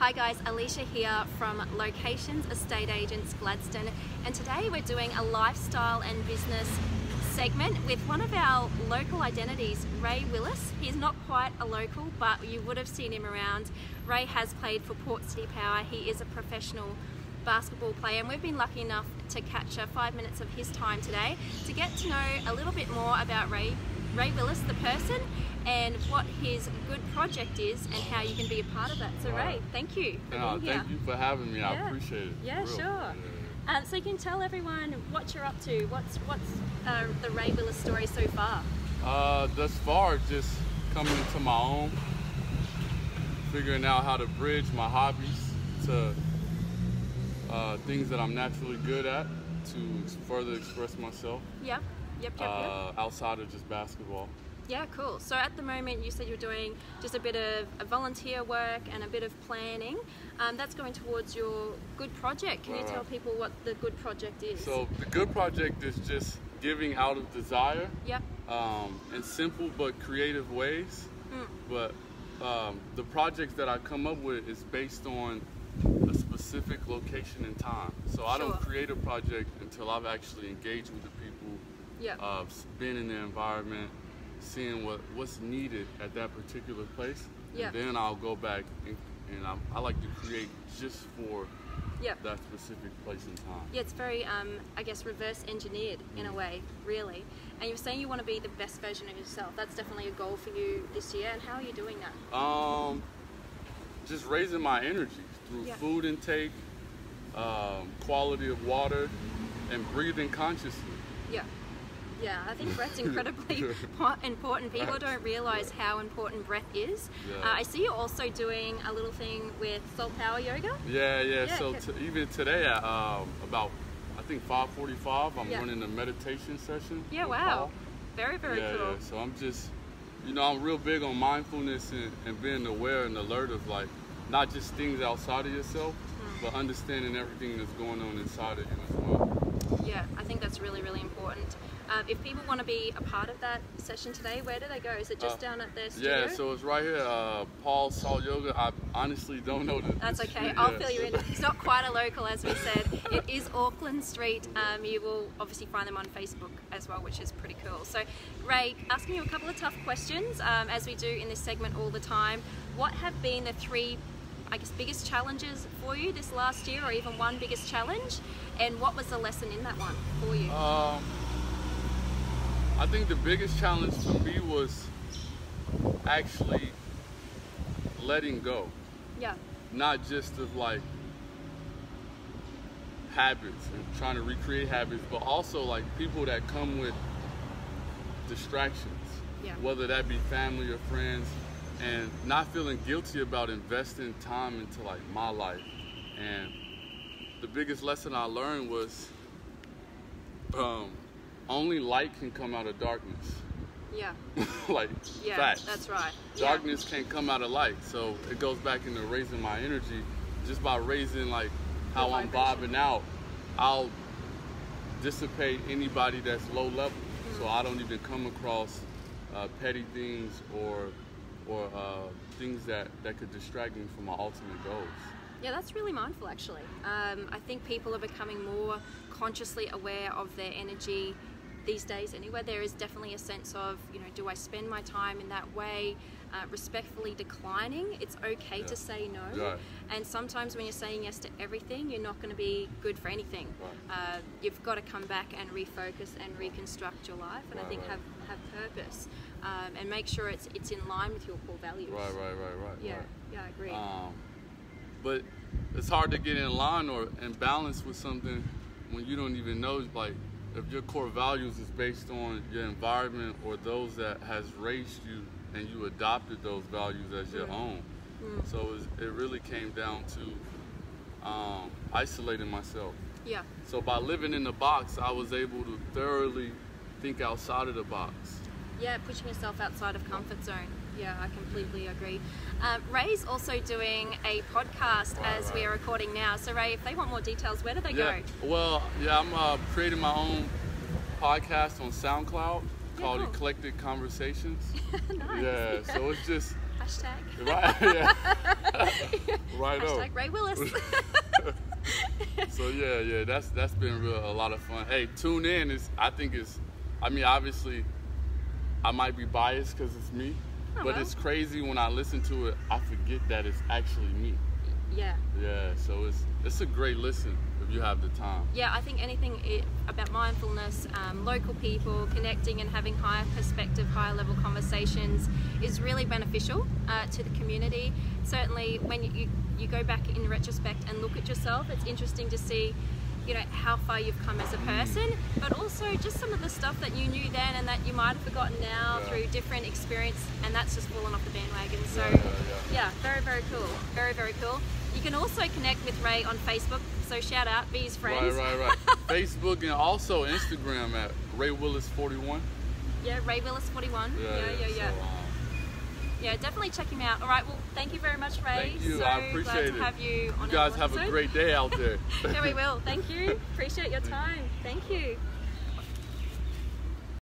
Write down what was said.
Hi guys, Alicia here from Locations Estate Agents Gladstone, and today we're doing a lifestyle and business segment with one of our local identities, Ray Willis. He's not quite a local, but you would have seen him around. Ray has played for Port City Power. He is a professional basketball player, and we've been lucky enough to capture 5 minutes of his time today to get to know a little bit more about Ray Willis, the person, and what his good project is and how you can be a part of that. So Ray, thank you for being here. Thank you for having me. I appreciate it. Yeah, sure. So you can tell everyone what you're up to. What's the Ray Willis story so far? Thus far, just coming into my own, figuring out how to bridge my hobbies to things that I'm naturally good at to further express myself. Yep. Outside of just basketball. Yeah, cool. So at the moment you said you're doing just a bit of volunteer work and a bit of planning. That's going towards your good project. Can you tell people what the good project is? So the good project is just giving out of desire. Yep. In simple but creative ways. But the projects that I come up with is based on a specific location and time. So I don't create a project until I've actually engaged with the people, been in the environment, seeing what's needed at that particular place, and then I'll go back and I like to create just for that specific place and time. Yeah, it's very, I guess, reverse engineered in a way, really. And you were saying you want to be the best version of yourself. That's definitely a goal for you this year. And how are you doing that? Just raising my energy through food intake, quality of water, and breathing consciously. Yeah, I think breath's incredibly important. People don't realize how important breath is. I see you're also doing a little thing with soul power yoga. Yeah. So even today at about, I think 5:45, I'm running a meditation session. Yeah, wow. Very cool. Yeah, so I'm just, I'm real big on mindfulness and being aware and alert of, like, not just things outside of yourself, but understanding everything that's going on inside of you as well. Yeah, I think that's really important. If people want to be a part of that session today, where do they go? Is it just down at their studio? Yeah, so it's right here, Paul Salt Yoga. I honestly don't know That's okay, I'll fill you in. It's not quite a local, as we said. It is Auckland Street. You will obviously find them on Facebook as well, which is pretty cool. So, Ray, asking you a couple of tough questions, as we do in this segment all the time. What have been the three, I guess, biggest challenges for you this last year, or even one biggest challenge? And what was the lesson in that one for you? I think the biggest challenge for me was actually letting go. Yeah. Not just of, like, habits and trying to recreate habits, but also, like, people that come with distractions. Yeah. Whether that be family or friends, and not feeling guilty about investing time into, like, my life. And the biggest lesson I learned was only light can come out of darkness. Yeah. Facts. That's right. Darkness can't come out of light. So it goes back into raising my energy. Just by raising, like, how I'm vibing out, I'll dissipate anybody that's low level. So I don't even come across petty things or things that could distract me from my ultimate goals. Yeah, that's really mindful, actually. I think people are becoming more consciously aware of their energy these days anyway. There is definitely a sense of, do I spend my time in that way, respectfully declining? It's okay to say no. And sometimes when you're saying yes to everything, you're not going to be good for anything. You've got to come back and refocus and reconstruct your life, and I think have purpose, and make sure it's in line with your core values. Right. Yeah, I agree. But it's hard to get in line or in balance with something when you don't even know, like, if your core values is based on your environment or those that has raised you and you adopted those values as your own. So it really came down to isolating myself. Yeah. So by living in the box, I was able to thoroughly think outside of the box. Yeah, pushing yourself outside of comfort zone. Yeah, I completely agree. Ray's also doing a podcast as we are recording now. So Ray, if they want more details, where do they go? Well, I'm creating my own podcast on SoundCloud called Eclectic Conversations. Nice. Yeah, so it's just Hashtag. Right, yeah. Right Hashtag on. Ray Willis. So yeah, that's been a lot of fun. Hey, tune in. I mean, obviously, I might be biased because it's me, but it's crazy when I listen to it, I forget that it's actually me. Yeah. Yeah, so it's a great listen if you have the time. Yeah, I think anything about mindfulness, local people, connecting and having higher perspective, higher level conversations is really beneficial to the community. Certainly when you go back in retrospect and look at yourself, it's interesting to see, you know, how far you've come as a person, but also just some of the stuff that you knew then and that you might have forgotten now through different experience, and that's just fallen off the bandwagon. So yeah, very, very cool. Very, very cool. You can also connect with Ray on Facebook, so shout out, be his friends. Right. Facebook and also Instagram at Ray Willis 41. Yeah, Ray Willis 41. Yeah. Yeah, definitely check him out. All right, well, thank you very much, Ray. Thank you, so I appreciate glad it. to have you on You guys our have episode. a great day out there. Yeah, we will. Thank you. Appreciate your time. Thank you.